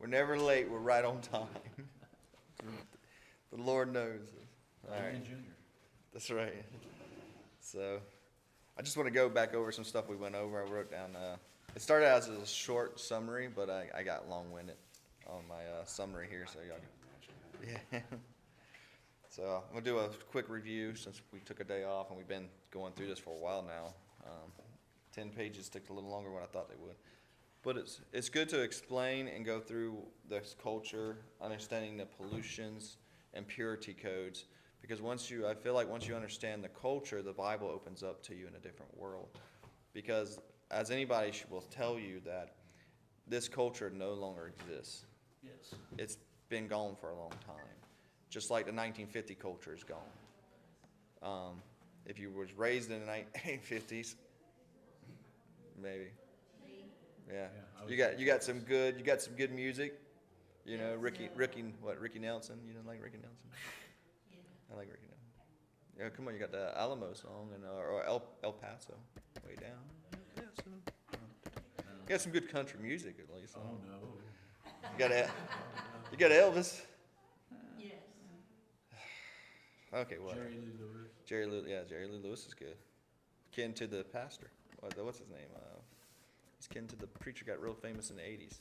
We're never late. We're right on time. The Lord knows. All right. And Junior. That's right. So, I just want to go back over some stuff we went over. I wrote down, it started out as a short summary, but I got long-winded on my summary here, so y'all. Yeah. So, I'm going to do a quick review since we took a day off and we've been going through this for a while now. 10 pages took a little longer than I thought they would. But it's good to explain and go through this culture, understanding the pollutions and purity codes. Because I feel like once you understand the culture, the Bible opens up to you in a different world. Because as anybody will tell you that this culture no longer exists. Yes. It's been gone for a long time. Just like the 1950 culture is gone. If you was raised in the 1950s, maybe. Yeah. You got some good music. You know, Ricky Nelson. You don't like Ricky Nelson? I like Ricky Nelson. Yeah, come on, you got the Alamo song and or El Paso, way down. El Paso. You got some good country music at least. Oh no. You got Elvis. Yes. Okay, what? Jerry Lee Lewis. Jerry Lee Lewis is good. Kin to the pastor. What's his name? He's kin to the preacher, got real famous in the 80s.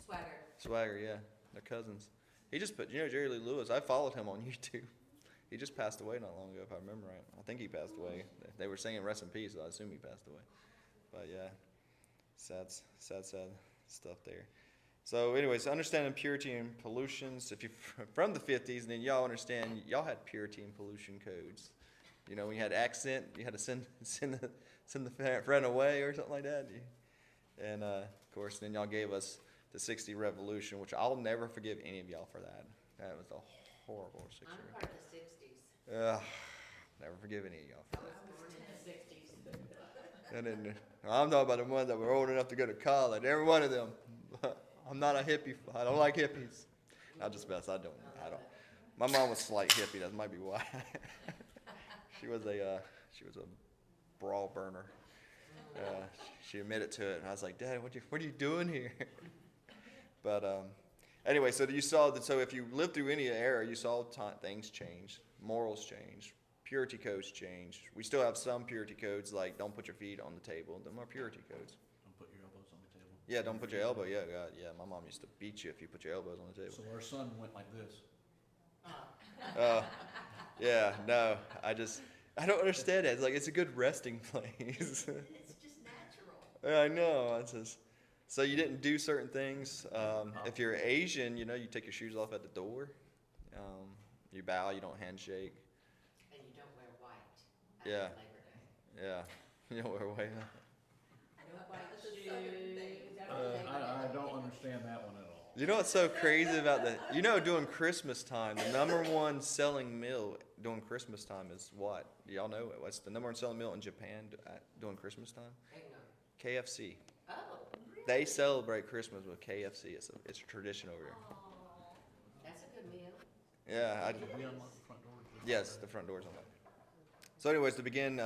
Swagger, yeah. They're cousins. He just put, Jerry Lee Lewis, I followed him on YouTube. He just passed away not long ago, if I remember right. I think he passed away. They were singing rest in peace, so I assume he passed away. But yeah, sad stuff there. So anyways, understanding purity and pollutions. If you're from the 50s, then y'all understand, y'all had purity and pollution codes. You know, when you had accent, you had to send the friend away or something like that. And of course, then y'all gave us the 60 Revolution, which I'll never forgive any of y'all for that. That was a horrible 60. I'm part of the 60s. Never forgive any of y'all for I that. was born in the 60s. And then I'm talking about the ones that were old enough to go to college. Every one of them. I'm not a hippie. I don't like hippies. I just mess. I don't. My mom was a slight hippie. That might be why. She was a bra burner. She admitted to it, and I was like, Dad, what are you doing here? But anyway, so you saw that. So if you lived through any era, you saw things change, morals change, purity codes change. We still have some purity codes like don't put your feet on the table. Them are purity codes. Don't put your elbows on the table. Yeah, don't put your elbow. Yeah, God, yeah. My mom used to beat you if you put your elbows on the table. So our son went like this. Yeah, no, I don't understand it. It's like it's a good resting place. It's just natural. Yeah, I know. It's just, so you didn't do certain things. If you're Asian, you take your shoes off at the door. You bow. You don't handshake. And you don't wear white. Yeah. Labor Day. Yeah, you don't wear white. No white shoes. I don't understand that one at all. You know what's so crazy about that? During Christmas time, the number one selling meal during Christmas time is what? Do y'all know it? What's the number one selling meal in Japan during Christmas time? Eggnog. KFC. Oh, really? They celebrate Christmas with KFC. It's a tradition over here. Oh, that's a good meal. Yeah. Did we unlock the front door? Yes, the front door's unlocked. So, anyways, to begin,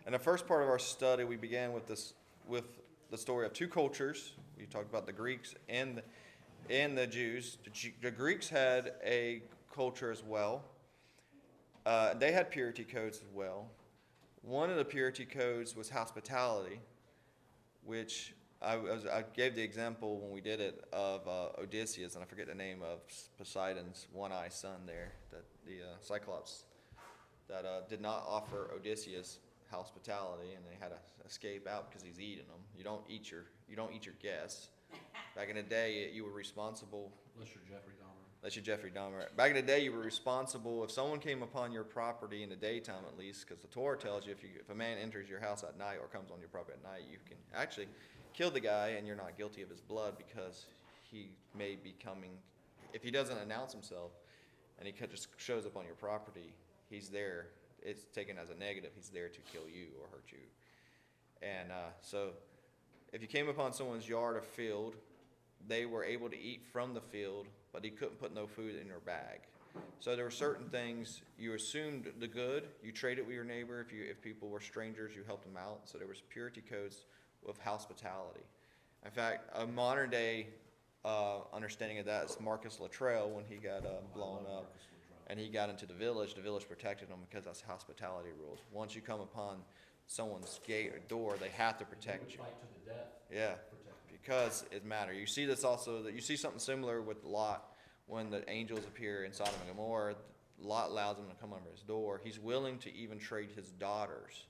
in the first part of our study, we began with the story of two cultures. We talked about the Greeks and the Jews. The Greeks had a culture as well. They had purity codes as well. One of the purity codes was hospitality, which I gave the example when we did it of Odysseus, and I forget the name of Poseidon's one-eyed son there, the Cyclops, that did not offer Odysseus hospitality, and they had to escape out because he's eating them. You don't eat your guests. Back in the day, you were responsible. Unless you're Jeffrey Dahmer. Back in the day, you were responsible if someone came upon your property in the daytime, at least, because the Torah tells you if a man enters your house at night or comes on your property at night, you can actually kill the guy, and you're not guilty of his blood because he may be coming. If he doesn't announce himself, and he just shows up on your property, he's there. It's taken as a negative. He's there to kill you or hurt you. And so, if you came upon someone's yard or field, they were able to eat from the field, but he couldn't put no food in your bag. So there were certain things you assumed the good. You traded with your neighbor. If people were strangers, you helped them out. So there was purity codes of hospitality. In fact, a modern day understanding of that is Marcus Luttrell when he got blown up. And he got into the village protected him because that's hospitality rules. Once you come upon someone's gate or door, they have to protect you. Fight to the death. Yeah, Protect you. because it matters. You see this also, that you see something similar with Lot when the angels appear in Sodom and Gomorrah. Lot allows them to come under his door. He's willing to even trade his daughters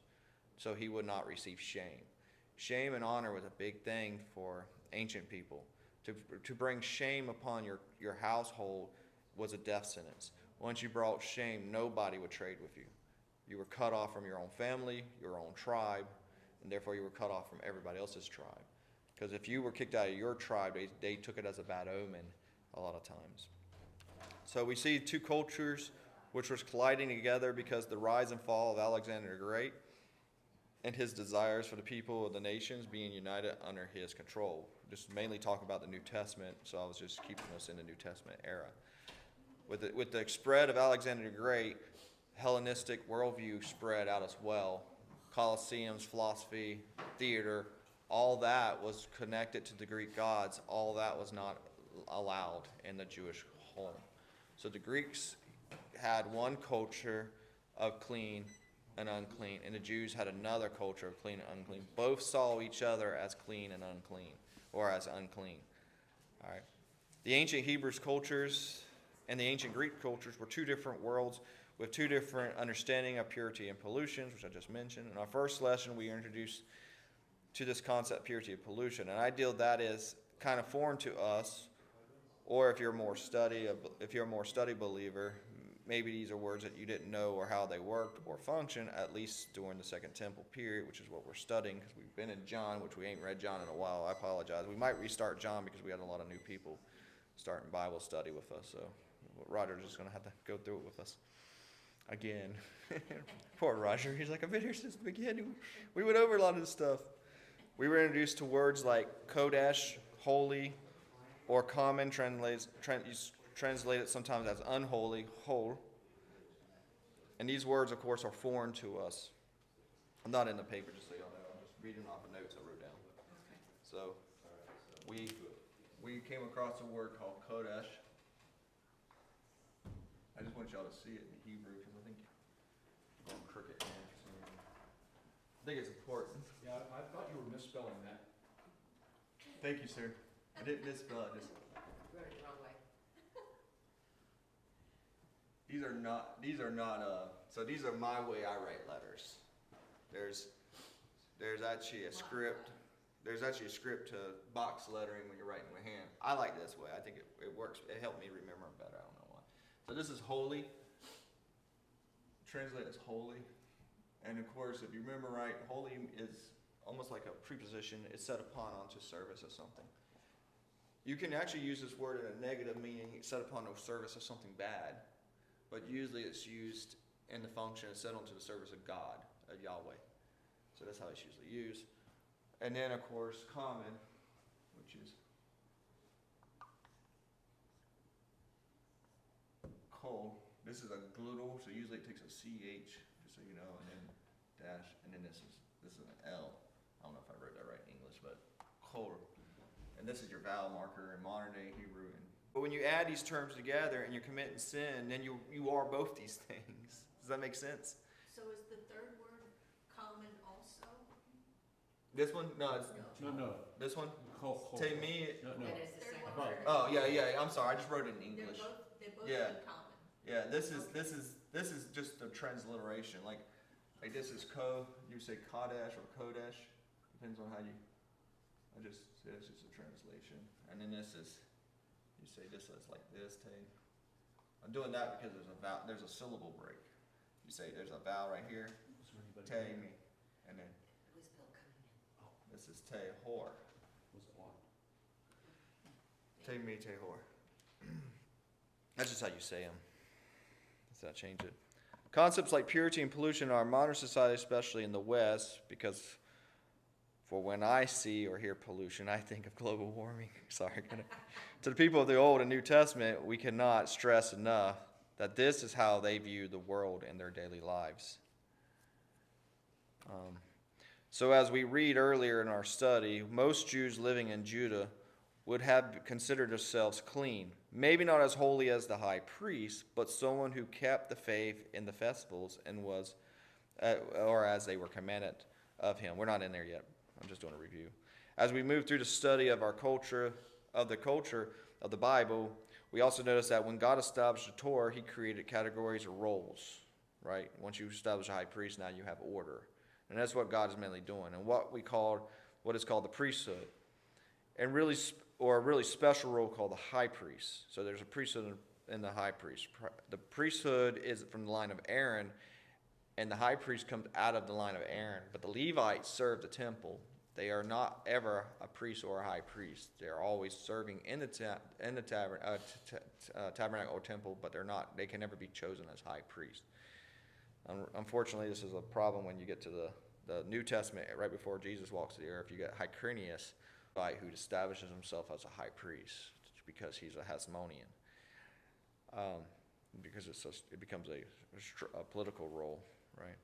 so he would not receive shame. Shame and honor was a big thing for ancient people. To bring shame upon your household was a death sentence. Once you brought shame, nobody would trade with you. You were cut off from your own family, your own tribe, and therefore you were cut off from everybody else's tribe. Because if you were kicked out of your tribe, they took it as a bad omen a lot of times. So we see two cultures which was colliding together because the rise and fall of Alexander the Great and his desires for the people of the nations being united under his control. Just mainly talk about the New Testament, so I was just keeping us in the New Testament era. With the spread of Alexander the Great, Hellenistic worldview spread out as well. Colosseums, philosophy, theater, all that was connected to the Greek gods. All that was not allowed in the Jewish home. So the Greeks had one culture of clean and unclean, and the Jews had another culture of clean and unclean. Both saw each other as clean and unclean, or as unclean. All right. The ancient Hebrew cultures and the ancient Greek cultures were two different worlds with two different understanding of purity and pollutions, which I just mentioned. In our first lesson, we introduced to this concept purity and pollution, and I deal that is kind of foreign to us, or if you're a more study believer, maybe these are words that you didn't know or how they worked or function, at least during the Second Temple period, which is what we're studying, because we've been in John, which we ain't read John in a while. I apologize. We might restart John because we had a lot of new people starting Bible study with us, so Roger's just going to have to go through it with us again. Poor Roger. He's like, I've been here since the beginning. We went over a lot of this stuff. We were introduced to words like Kodesh, holy, or common, translated sometimes as unholy, whole. And these words, of course, are foreign to us. I'm not in the paper, just so y'all know. I'm just reading off the notes I wrote down. So we came across a word called Kodesh. I just want y'all to see it in Hebrew because I think I'm crooked hand for some reason. I think it's important. Yeah, I thought you were misspelling that. Thank you, sir. I didn't misspell it. Just Wrote it the wrong way. these are not. So these are my way I write letters. There's actually a script. There's actually a script to box lettering when you're writing with hand. I like this way. I think it works. It helped me remember them better. I don't know why. So this is holy. Translate as holy. And of course, if you remember right, holy is almost like a preposition. It's set upon onto service of something. You can actually use this word in a negative meaning, set upon the service of something bad. But usually it's used in the function of set onto the service of God, of Yahweh. So that's how it's usually used. And then, of course, common, which is kol. This is a glottal, so usually it takes a CH, just so you know, and then dash, and then this is an L. I don't know if I wrote that right in English, but kol. And this is your vowel marker in modern day Hebrew. But when you add these terms together and you're committing sin, then you are both these things. Does that make sense? So is the third word common also? This one? No, it's No. this one? Kol. Take me. No. That is the second About- word. Oh yeah. I'm sorry. I just wrote it in They're English. both Yeah. in common. Yeah. This is just a transliteration. Like this is you say Kadesh or Kodesh. Depends on how you. It's just a translation. And then this is. You say this is like this. I'm doing that because there's a syllable break. You say there's a vowel right here. Is there anybody Te here? me, and then It was Bill coming in. this is te hor. Was it locked? Te me te hor. That's just how you say them. Does that change it? Concepts like purity and pollution are modern society, especially in the West, because for when I see or hear pollution, I think of global warming. Sorry. To the people of the Old and New Testament, we cannot stress enough that this is how they view the world in their daily lives. So as we read earlier in our study, most Jews living in Judah would have considered themselves clean, maybe not as holy as the high priest, but someone who kept the faith in the festivals and was, or as they were commanded of him. We're not in there yet. I'm just doing a review. As we move through the study of our culture, of the Bible, we also notice that when God established the Torah, he created categories or roles, right? Once you establish a high priest, now you have order. And that's what God is mainly doing. And what is called the priesthood. And really, or a really special role called the high priest. So there's a priesthood and the high priest. The priesthood is from the line of Aaron, and the high priest comes out of the line of Aaron. But the Levites serve the temple. They are not ever a priest or a high priest. They're always serving in the tabernacle or temple, but they can never be chosen as high priest. Unfortunately, this is a problem when you get to the New Testament, right before Jesus walks the earth. You get Hyrcanus, who establishes himself as a high priest because he's a Hasmonean. Because it becomes a political role, right?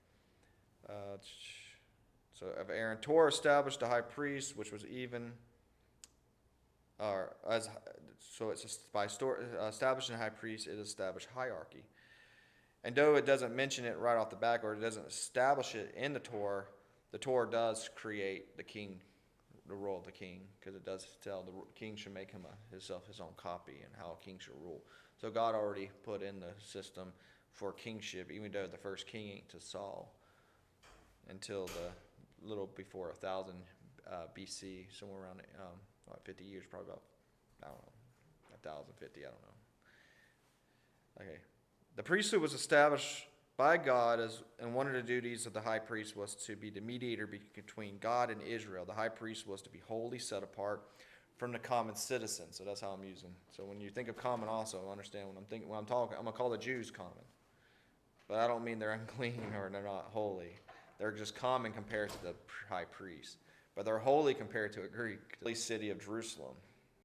So of Aaron, Torah established a high priest, which was even, so it's just by establishing a high priest, it established hierarchy. And though it doesn't mention it right off the bat, or it doesn't establish it in the Torah does create the king, the role of the king, because it does tell the king should make himself his own copy and how a king should rule. So God already put in the system for kingship, even though the first king ain't to Saul until the little before 1000 BC, somewhere around 50 years, probably about, I don't know, 1050, I don't know. Okay. The priesthood was established by God and one of the duties of the high priest was to be the mediator between God and Israel. The high priest was to be wholly set apart from the common citizen. So that's how I'm using. So when you think of common also, understand when I'm talking, I'm going to call the Jews common. But I don't mean they're unclean or they're not holy. They're just common compared to the high priest. But they're holy compared to a Greek. The holy city of Jerusalem.